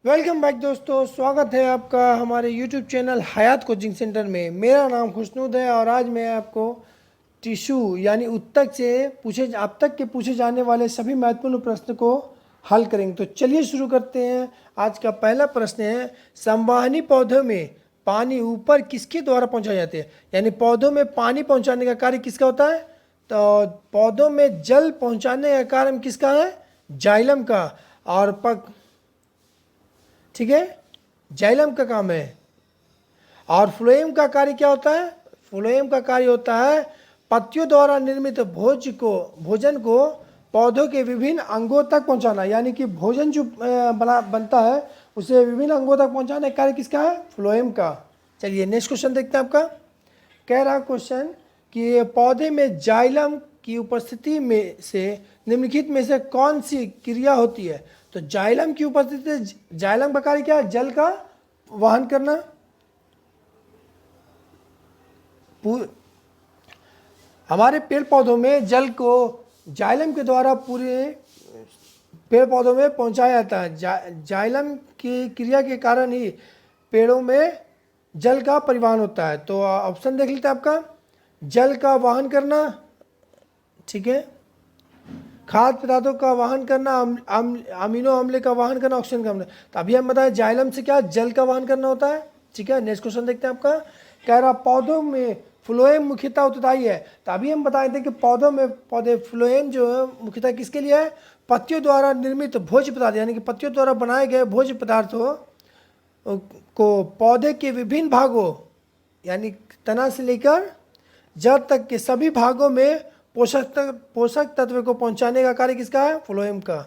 Welcome back दोस्तों, स्वागत है आपका हमारे यूट्यूब चैनल हयात कोचिंग सेंटर में। मेरा नाम खुशनूद है और आज मैं आपको टिश्यू यानी उत्तक से अब तक के पूछे जाने वाले सभी महत्वपूर्ण प्रश्न को हल करेंगे। तो चलिए शुरू करते हैं। आज का पहला प्रश्न है, संवहनी पौधों में पानी ऊपर किसके द्वारा पहुँचाए जाते हैं? यानी पौधों में पानी पहुँचाने का कार्य किसका होता है? तो पौधों में जल पहुँचाने का कार्य किसका है? जाइलम का। और ठीक है, जाइलम का काम है। और फ्लोएम का कार्य क्या होता है? फ्लोएम का कार्य होता है पत्तियों द्वारा निर्मित भोजन को पौधों के विभिन्न अंगों तक पहुंचाना। यानी कि भोजन जो बनता है उसे विभिन्न अंगों तक पहुंचाने का कार्य किसका है? फ्लोएम का। चलिए नेक्स्ट क्वेश्चन देखते हैं। आपका कह रहा क्वेश्चन कि पौधे में जाइलम की उपस्थिति में से निम्नलिखित में से कौन सी क्रिया होती है? तो जाइलम की उपस्थिति, जाइलम का कार्य क्या है? जल का वहन करना। हमारे पेड़ पौधों में जल को जाइलम के द्वारा पूरे पेड़ पौधों में पहुंचाया जाता है। जाइलम की क्रिया के कारण ही पेड़ों में जल का परिवहन होता है। तो ऑप्शन देख लेते हैं आपका, जल का वहन करना, ठीक है, खाद्य पदार्थों का वहन करना, अमीनो अम्ल का वहन करना, ऑक्सीजन का। तो अभी हम बताएं जाइलम से क्या जल का वहन करना होता है। ठीक है, नेक्स्ट क्वेश्चन देखते हैं। आपका कह रहा पौधों में फ्लोएम मुख्यतः उत्तरदायी है। तो अभी हम बताए थे कि पौधे फ्लोएम जो है मुख्यतः किसके लिए है? पत्तियों द्वारा निर्मित भोज्य पदार्थ, यानी कि पत्तियों द्वारा बनाए गए भोज्य पदार्थों को पौधे के विभिन्न भागों यानी तना से लेकर जड़ तक के सभी भागों में पोषक तत्व को पहुंचाने का कार्य किसका है? फ्लोएम का।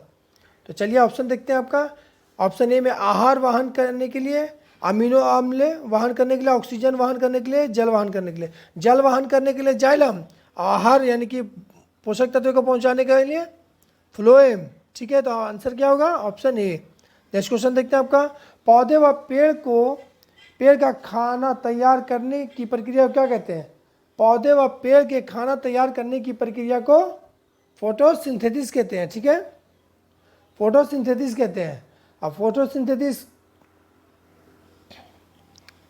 तो चलिए ऑप्शन देखते हैं। आपका ऑप्शन ए में आहार वहन करने के लिए, अमीनो अम्ल वहन करने के लिए, ऑक्सीजन वहन करने के लिए, जल वहन करने के लिए। जल वहन करने के लिए जाइलम, आहार यानी कि पोषक तत्व को पहुंचाने के लिए फ्लोएम। ठीक है, तो आंसर क्या होगा? Option A. नेक्स्ट क्वेश्चन देखते हैं। आपका पौधे व पेड़ का खाना तैयार करने की प्रक्रिया को क्या कहते हैं? पौधे व पेड़ के खाना तैयार करने की प्रक्रिया को फोटोसिंथेसिस कहते हैं। ठीक है, फोटोसिंथेसिस कहते हैं। अब फोटोसिंथेसिस,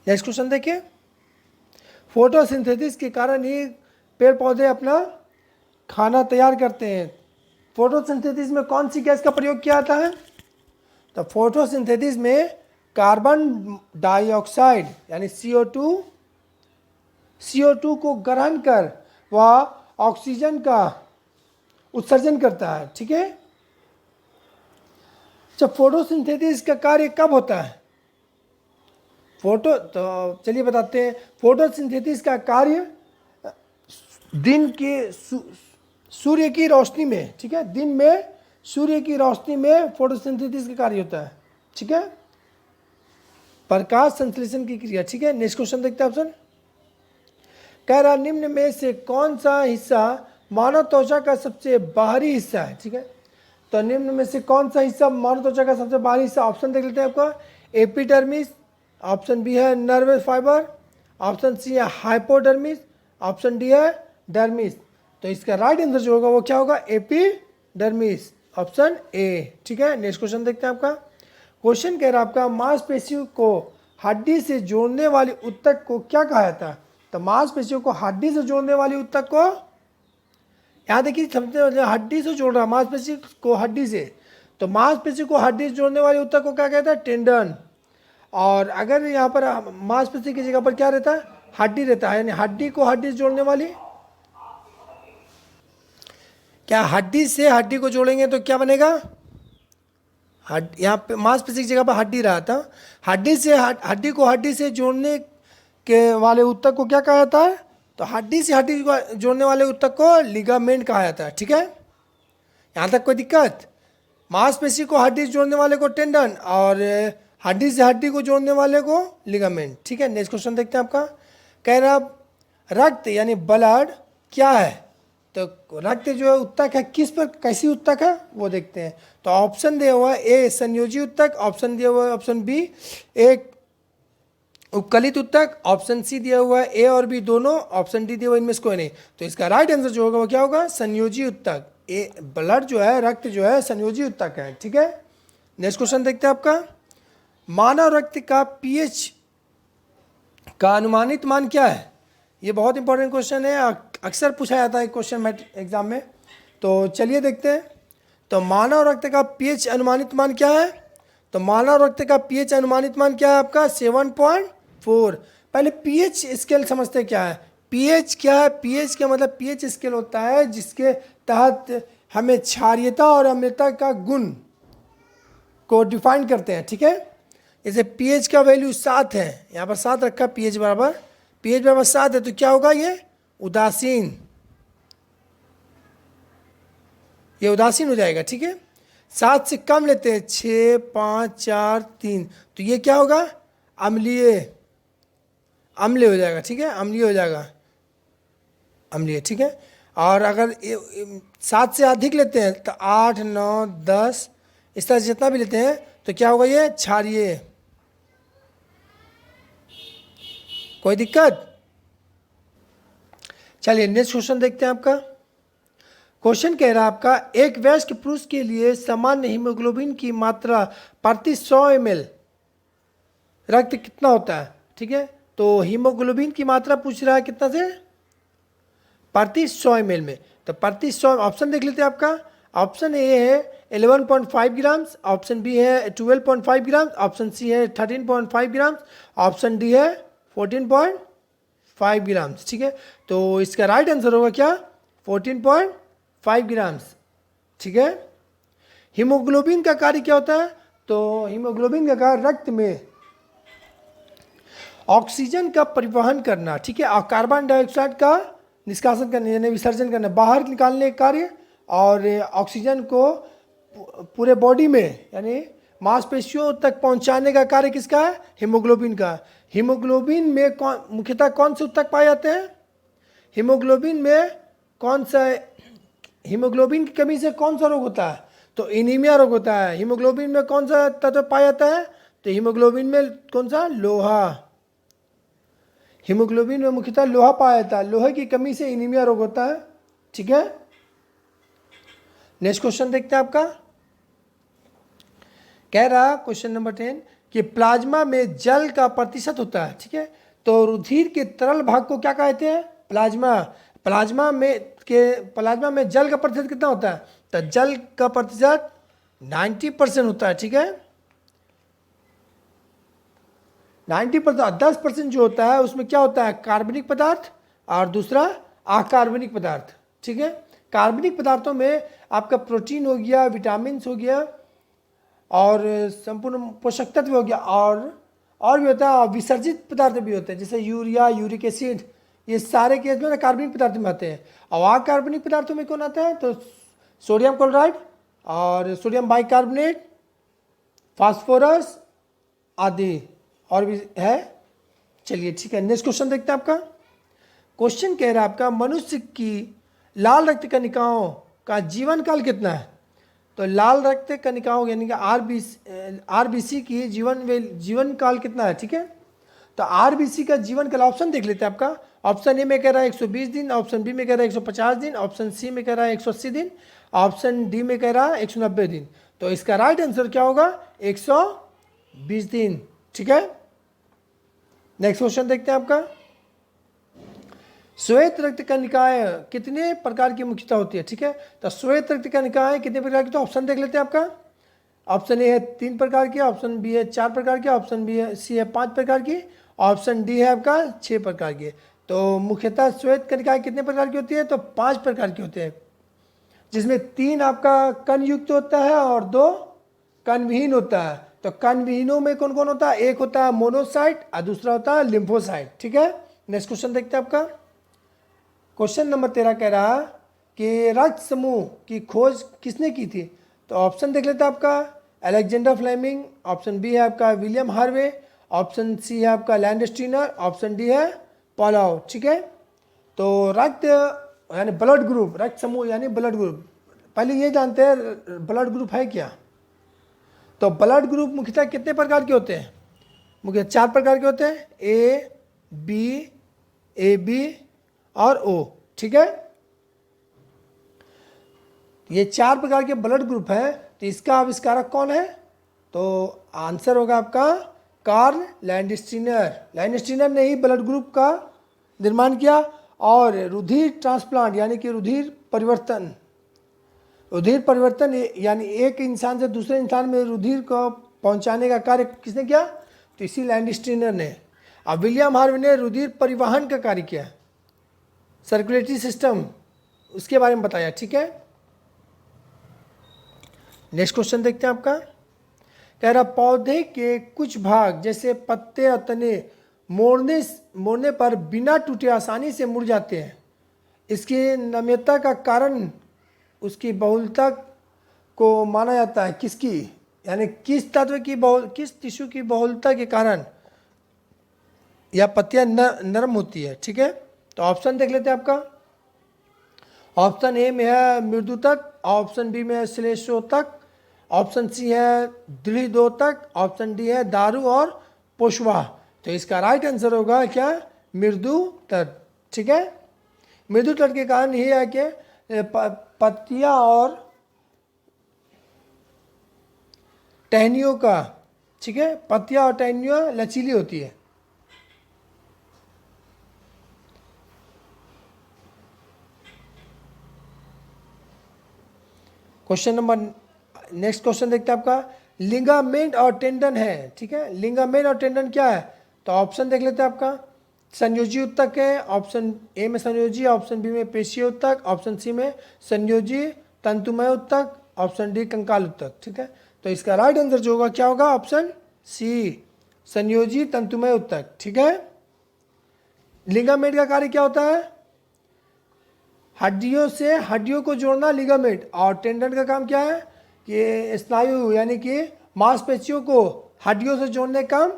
नेक्स्ट क्वेश्चन देखिए। फोटोसिंथेसिस के कारण ही पेड़ पौधे अपना खाना तैयार करते हैं। फोटोसिंथेसिस में कौन सी गैस का प्रयोग किया जाता है? तो फोटोसिंथेसिस में कार्बन डाइऑक्साइड यानी CO2 को ग्रहण कर वह ऑक्सीजन का उत्सर्जन करता है। ठीक है, जब फोटोसिंथेसिस का कार्य कब होता है? तो चलिए बताते हैं। फोटोसिंथेसिस का कार्य दिन के सूर्य की रोशनी में, ठीक है, दिन में सूर्य की रोशनी में फोटोसिंथेसिस का कार्य होता है। ठीक है, प्रकाश संश्लेषण की क्रिया। ठीक है, नेक्स्ट क्वेश्चन देखते हैं। ऑप्शन कह रहा निम्न में से कौन सा हिस्सा मानव त्वचा का सबसे बाहरी हिस्सा है? ठीक है, तो निम्न में से कौन सा हिस्सा मानव त्वचा का सबसे बाहरी हिस्सा? ऑप्शन देख लेते हैं। आपका एपिडर्मिस, ऑप्शन बी है नर्वस फाइबर, ऑप्शन सी है हाइपोडर्मिस, ऑप्शन डी है डर्मिस। तो इसका राइट आंसर जो होगा वो क्या होगा? Epidermis, option A. ठीक है, नेक्स्ट क्वेश्चन देखते हैं। आपका क्वेश्चन कह रहा आपका मांसपेशियों को हड्डी से जोड़ने वाली उत्तक को क्या कहा जाता है? तो मांसपेशियों को हड्डी से जोड़ने वाली उत्तक को, यहाँ देखिए समझते, हड्डी से जोड़ रहा है मांसपेशी को हड्डी से, तो मांसपेशी को हड्डी से जोड़ने वाली उत्तक को क्या कहता है? टेंडन। और अगर यहाँ पर मांसपेशी की जगह पर क्या रहता है? हड्डी रहता है, यानी हड्डी को हड्डी से जोड़ने वाली, क्या हड्डी से हड्डी को जोड़ेंगे तो क्या बनेगा? यहाँ पे मांसपेशी की जगह पर हड्डी रहा था, हड्डी से हड्डी को हड्डी से जोड़ने के वाले उत्तक को क्या कहा जाता है? तो हड्डी से हड्डी को जोड़ने वाले उत्तक को लिगामेंट कहा जाता है। ठीक है, यहाँ तक कोई दिक्कत? मांसपेशी को हड्डी से जोड़ने वाले को टेंडन और हड्डी से हड्डी को जोड़ने वाले को लिगामेंट। ठीक है, नेक्स्ट क्वेश्चन देखते हैं। आपका कह रहा रक्त यानी ब्लड क्या है? तो रक्त जो है उत्तक है, किस पर कैसी उत्तक है वो देखते हैं। तो ऑप्शन दिया हुआ है ए संयोजी उत्तक, ऑप्शन दिया हुआ है ऑप्शन बी एक उपकलित उत्तक, ऑप्शन सी दिया हुआ है ए और बी दोनों, ऑप्शन डी दिया हुआ इनमें से कोई नहीं। तो इसका राइट आंसर जो होगा वो क्या होगा? संयोजी उत्तक। ब्लड जो है, रक्त जो है संयोजी उत्तक है। ठीक है, नेक्स्ट क्वेश्चन देखते हैं। आपका मानव रक्त का पीएच का अनुमानित मान क्या है? ये बहुत इंपॉर्टेंट क्वेश्चन है, अक्सर पूछा जाता है क्वेश्चन मैथ एग्जाम में। तो चलिए देखते हैं। तो मानव रक्त का पीएच अनुमानित मान क्या है? तो मानव रक्त का पीएच अनुमानित मान क्या है आपका? 7.4। पहले पीएच स्केल समझते क्या है। पीएच क्या है? पीएच का मतलब पीएच स्केल होता है जिसके तहत हमें क्षारीयता और अम्लता का गुण को डिफाइन करते हैं, ठीक है। जैसे पीएच का वैल्यू 7 है, यहाँ पर 7 रखा, पीएच बराबर 7 है, तो क्या होगा? ये उदासीन, ये उदासीन हो जाएगा, ठीक है। 7 से कम लेते हैं, 6, 5, 4, 3, तो ये क्या होगा? अम्लीय, अम्ल हो जाएगा, ठीक है, अम्लीय हो जाएगा, अम्लीय, ठीक है। और अगर 7 से अधिक लेते हैं तो 8, 9, 10 इस तरह से जितना भी लेते हैं तो क्या होगा? ये क्षारीय। कोई दिक्कत? चलिए नेक्स्ट क्वेश्चन देखते हैं आपका। क्वेश्चन कह रहा है आपका, एक वयस्क पुरुष के लिए सामान्य हीमोग्लोबिन की मात्रा प्रति 100 ml रक्त कितना होता है, ठीक है। तो हीमोग्लोबिन की मात्रा पूछ रहा है कितना से? प्रति 100 ml में। तो प्रति 100, ऑप्शन देख लेते हैं आपका। ऑप्शन ए है 11.5 ग्राम्स, ऑप्शन बी है 12.5 ग्राम्स, ऑप्शन सी है 13.5 ग्राम्स, ऑप्शन डी है 14.5 ग्राम्स, ठीक है। तो इसका राइट आंसर होगा क्या? 14.5 ग्राम्स, ठीक है। हीमोग्लोबिन का कार्य क्या होता है? तो हीमोग्लोबिन का कार्य रक्त में ऑक्सीजन का परिवहन करना, ठीक है, और कार्बन डाइऑक्साइड का निष्कासन करना यानी विसर्जन करना, बाहर निकालने का कार्य, और ऑक्सीजन को पूरे बॉडी में यानी मांसपेशियों तक पहुंचाने का कार्य किसका है? हीमोग्लोबिन का। हीमोग्लोबिन में मुख्यतः कौन से ऊतक पाए जाते हैं? हीमोग्लोबिन में कौन सा, हीमोग्लोबिन की कमी से कौन सा रोग होता है? तो एनीमिया रोग होता है। हीमोग्लोबिन में कौन सा तत्व पाया जाता है? तो हीमोग्लोबिन में कौन सा? लोहा। हीमोग्लोबिन में मुख्यतः लोहा पाया जाता है, लोहे की कमी से एनीमिया रोग होता है, ठीक है। नेक्स्ट क्वेश्चन देखते हैं आपका। कह रहा क्वेश्चन नंबर 10 कि प्लाज्मा में जल का प्रतिशत होता है, ठीक है। तो रुधिर के तरल भाग को क्या कहते हैं? प्लाज्मा। प्लाज्मा में जल का प्रतिशत कितना होता है? तो जल का प्रतिशत 90% होता है, ठीक है। 90%, 10% जो होता है उसमें क्या होता है? कार्बनिक पदार्थ और दूसरा अकार्बनिक पदार्थ, ठीक है। कार्बनिक पदार्थों में आपका प्रोटीन हो गया, विटामिन हो गया और संपूर्ण पोषक तत्व हो गया, और भी होता है, विसर्जित पदार्थ भी होते हैं जैसे यूरिया, यूरिक एसिड, ये सारे केस में ना कार्बनिक पदार्थ में आते हैं। और अकार्बनिक पदार्थों में कौन आता है? तो सोडियम क्लोराइड और सोडियम बाइकार्बोनेट, फास्फोरस आदि और भी है। चलिए ठीक है, नेक्स्ट क्वेश्चन देखते हैं आपका। क्वेश्चन कह रहा है आपका, मनुष्य की लाल रक्त कणिकाओं का जीवन काल कितना है? तो लाल रक्त कणिकाओं यानी कि आरबीसी की जीवन काल कितना है, ठीक है। तो आरबीसी का जीवन काल ऑप्शन देख लेते हैं आपका। ऑप्शन ए में कह रहा है 120 दिन, ऑप्शन बी में कह रहा है 150 दिन, ऑप्शन सी में कह रहा है 180 दिन, ऑप्शन डी में कह रहा है 190 दिन। तो इसका राइट आंसर क्या होगा? 120 दिन, ठीक है। नेक्स्ट क्वेश्चन देखते हैं आपका। श्वेत रक्त कणिकाएं कितने प्रकार की मुख्यतः होती है, ठीक है। तो श्वेत रक्त कणिकाएं कितने प्रकार की? तो ऑप्शन देख लेते हैं आपका। ऑप्शन ए है 3 प्रकार की, ऑप्शन बी है 4 प्रकार की, ऑप्शन बी है सी है 5 प्रकार की, ऑप्शन डी है आपका 6 प्रकार की। तो मुख्यतः श्वेत कणिकाएं कितने प्रकार की होती है? तो 5 प्रकार की होते हैं, जिसमें 3 आपका कण युक्त होता है और 2 कणविहीन होता है। तो कणविहीनों में कौन कौन होता है? एक होता है मोनोसाइट और दूसरा होता है लिम्फोसाइट, ठीक है। नेक्स्ट क्वेश्चन देखते हैं आपका। क्वेश्चन नंबर 13 कह रहा कि रक्त समूह की खोज किसने की थी? तो ऑप्शन देख लेते हैं आपका। अलेक्जेंडर फ्लेमिंग, ऑप्शन बी है आपका विलियम हार्वे, ऑप्शन सी है आपका लैंडस्टीनर, ऑप्शन डी है पॉलाउ, ठीक है। तो रक्त यानी ब्लड ग्रुप, रक्त समूह यानी ब्लड ग्रुप, पहले ये जानते हैं ब्लड ग्रुप है क्या। तो ब्लड ग्रुप मुख्यतः कितने प्रकार के होते हैं? मुख्यतः 4 प्रकार के होते हैं, ए बी और ओ, ठीक है। ये 4 प्रकार के ब्लड ग्रुप है। तो इसका आविष्कारक कौन है? तो आंसर होगा आपका कार्ल लैंडस्टीनर। लैंडस्टीनर ने ही ब्लड ग्रुप का निर्माण किया और रुधिर ट्रांसप्लांट यानी कि रुधिर परिवर्तन यानी एक इंसान से दूसरे इंसान में रुधिर को पहुंचाने का कार्य किसने किया? तो इसी लैंडस्टीनर ने। अब विलियम हार्वे ने रुधिर परिवहन का कार्य किया, सर्कुलेटरी सिस्टम, उसके बारे में बताया। ठीक है, नेक्स्ट क्वेश्चन देखते हैं आपका। कह रहा पौधे के कुछ भाग जैसे पत्ते और तने मोड़ने पर बिना टूटे आसानी से मुड़ जाते हैं। इसकी नम्यता का कारण उसकी बहुलता को माना जाता है। किसकी? यानी किस तत्व की किस टिश्यू की बहुलता के कारण यह पत्तियां नरम होती है। ठीक है, तो ऑप्शन देख लेते हैं आपका। ऑप्शन ए में है मृदुतक, ऑप्शन बी में है श्लेष्मोतक, ऑप्शन सी है दृढ़ोतक, ऑप्शन डी है दारू और पोषवा। तो इसका राइट आंसर होगा क्या? मृदु तट। ठीक है, मृदु तट के कारण ये है कि पत्तियां और टहनियों का, ठीक है, पत्तियां और टहनियां लचीली होती है। क्वेश्चन नंबर, नेक्स्ट क्वेश्चन देखते हैं आपका। लिगामेंट और टेंडन है। ठीक है, लिगामेंट और टेंडन क्या है? तो ऑप्शन देख लेते हैं आपका। संयोजी उत्तक है, ऑप्शन ए में संयोजी, ऑप्शन बी में पेशीय उत्तक, ऑप्शन सी में संयोजी तंतुमय उत्तक, ऑप्शन डी कंकाल उत्तक। ठीक है, तो इसका राइट आंसर जो होगा क्या होगा? ऑप्शन सी, संयोजी तंतुमय उत्तक। ठीक है, लिगामेंट का कार्य क्या होता है? हड्डियों से हड्डियों को जोड़ना लिगामेंट, और टेंडन का काम क्या है? कि स्नायु यानी कि मांसपेशियों को हड्डियों से जोड़ने का काम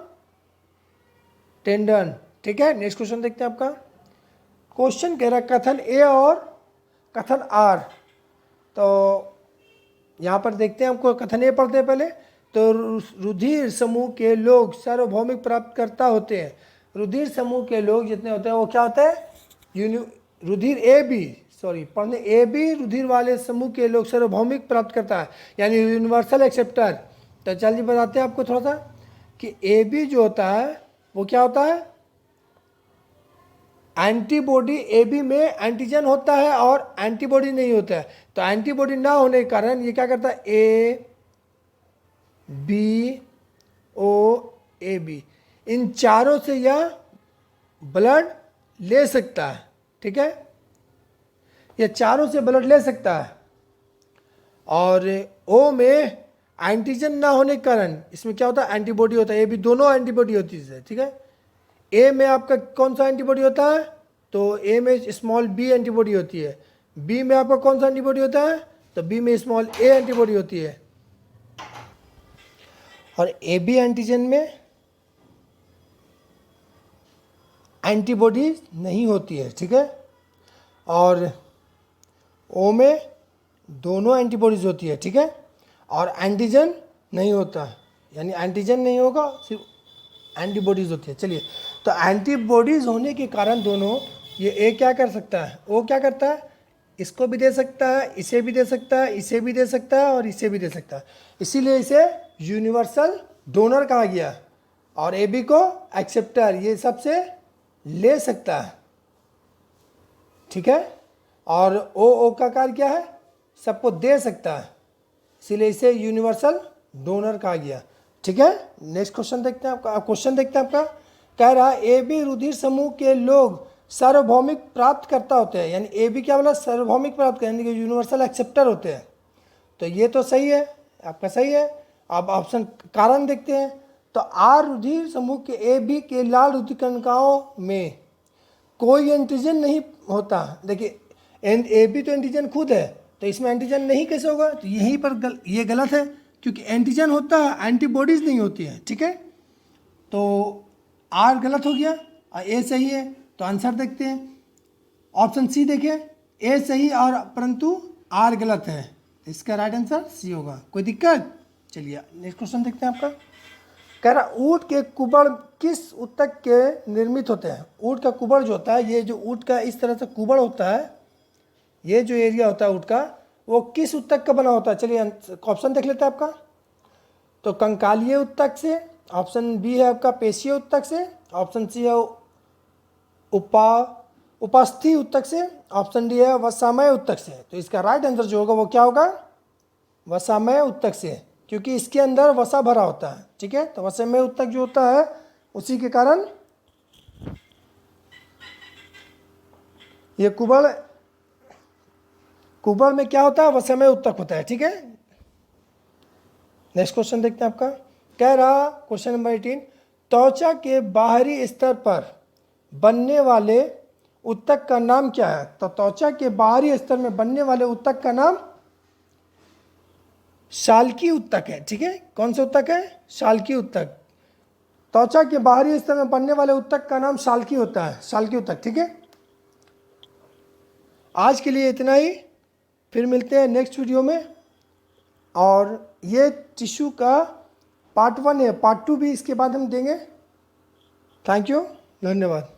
टेंडन। ठीक है, नेक्स्ट क्वेश्चन देखते हैं आपका। क्वेश्चन कह रहा है कथन ए और कथन आर। तो यहाँ पर देखते हैं, हमको कथन ए पढ़ते हैं पहले। तो रुधिर समूह के लोग सार्वभौमिक प्राप्तकर्ता होते हैं। रुधिर समूह के लोग जितने होते हैं वो क्या होता है? रुधिर ए बी, सॉरी पढ़ने, ए बी रुधिर वाले समूह के लोग सार्वभौमिक प्राप्त करता है, यानी यूनिवर्सल एक्सेप्टर। तो चलिए बताते हैं आपको थोड़ा सा कि ए बी जो होता है वो क्या होता है? एंटीबॉडी। ए बी में एंटीजन होता है और एंटीबॉडी नहीं होता है। तो एंटीबॉडी ना होने के कारण ये क्या करता है? A B O A B, इन चारों से यह ब्लड ले सकता है। ठीक है, ये चारों से ब्लड ले सकता है। और ओ में एंटीजन ना होने के कारण इसमें क्या होता है? एंटीबॉडी होता है। ये भी दोनों एंटीबॉडी होती है। ठीक है, ए में आपका कौन सा एंटीबॉडी होता है? तो ए में स्मॉल बी एंटीबॉडी होती है। बी में आपका कौन सा एंटीबॉडी होता है? तो बी में स्मॉल ए एंटीबॉडी होती है। और ए बी एंटीजन में एंटीबॉडी नहीं होती है। ठीक है, और ओ में दोनों एंटीबॉडीज होती है। ठीक है, और एंटीजन नहीं होता, यानी एंटीजन नहीं होगा, सिर्फ एंटीबॉडीज होती है। चलिए, तो एंटीबॉडीज होने के कारण दोनों, ये ए क्या कर सकता है? वो क्या करता है? इसको भी दे सकता है, इसे भी दे सकता है, इसे भी दे सकता है और इसे भी दे सकता है। इसीलिए इसे यूनिवर्सल डोनर कहा गया। और ए बी को एक्सेप्टर, ये सबसे ले सकता है। ठीक है, और ओ का कार्य क्या है? सबको दे सकता है, इसीलिए इसे यूनिवर्सल डोनर कहा गया। ठीक है, नेक्स्ट क्वेश्चन देखते हैं आपका। क्वेश्चन देखते हैं आपका। कह रहा है ए बी रुधिर समूह के लोग सार्वभौमिक प्राप्त करता होते हैं, यानी ए बी क्या बोला? सार्वभौमिक प्राप्त, यानी कि यूनिवर्सल एक्सेप्टर होते हैं। तो ये तो सही है, आपका सही है। अब ऑप्शन कारण देखते हैं। तो आर रुधिर समूह के ए बी के लाल रुधिर कणिकाओं में कोई एंटीजन नहीं होता। देखिए, ए बी तो एंटीजन खुद है, तो इसमें एंटीजन नहीं कैसे होगा? तो यहीं पर ये गलत है, क्योंकि एंटीजन होता है, एंटीबॉडीज नहीं होती है। ठीक है, तो आर गलत हो गया और ए सही है। तो आंसर देखते हैं, ऑप्शन सी देखिए, ए सही और परंतु आर गलत है। इसका राइट आंसर सी होगा। कोई दिक्कत? चलिए नेक्स्ट क्वेश्चन देखते हैं आपका। कह रहा ऊँट के कुबड़ किस उत्तक के निर्मित होते हैं? ऊँट का कुबड़ जो होता है, ये जो ऊँट का इस तरह से कुबड़ होता है, ये जो एरिया होता है ऊँट का, वो किस उत्तक का बना होता है? चलिए ऑप्शन देख लेते हैं आपका। तो कंकालीय उत्तक से, ऑप्शन बी है आपका पेशीय उत्तक से, ऑप्शन सी है उपस्थि उत्तक से, ऑप्शन डी है वसामय उत्तक से। तो इसका राइट आंसर जो होगा वो क्या होगा? वसामय उत्तक से, क्योंकि इसके अंदर वसा भरा होता है। ठीक है, तो वसामय उत्तक जो होता है उसी के कारण ये कुबड़ में क्या होता है? वसामय उत्तक होता है। ठीक है, नेक्स्ट क्वेश्चन देखते हैं आपका। कह रहा क्वेश्चन नंबर 18, त्वचा के बाहरी स्तर पर बनने वाले उत्तक का नाम क्या है? तो त्वचा के बाहरी स्तर में बनने वाले उत्तक का नाम शाल्की उत्तक है। ठीक है, कौन सा उत्तक है? शाल्की उत्तक। त्वचा के बाहरी स्तर में बनने वाले उत्तक का नाम शाल्की होता है, शाल्की उत्तक। ठीक है, आज के लिए इतना ही, फिर मिलते हैं नेक्स्ट वीडियो में। और ये टिश्यू का पार्ट 1 है, पार्ट 2 भी इसके बाद हम देंगे। थैंक यू, धन्यवाद।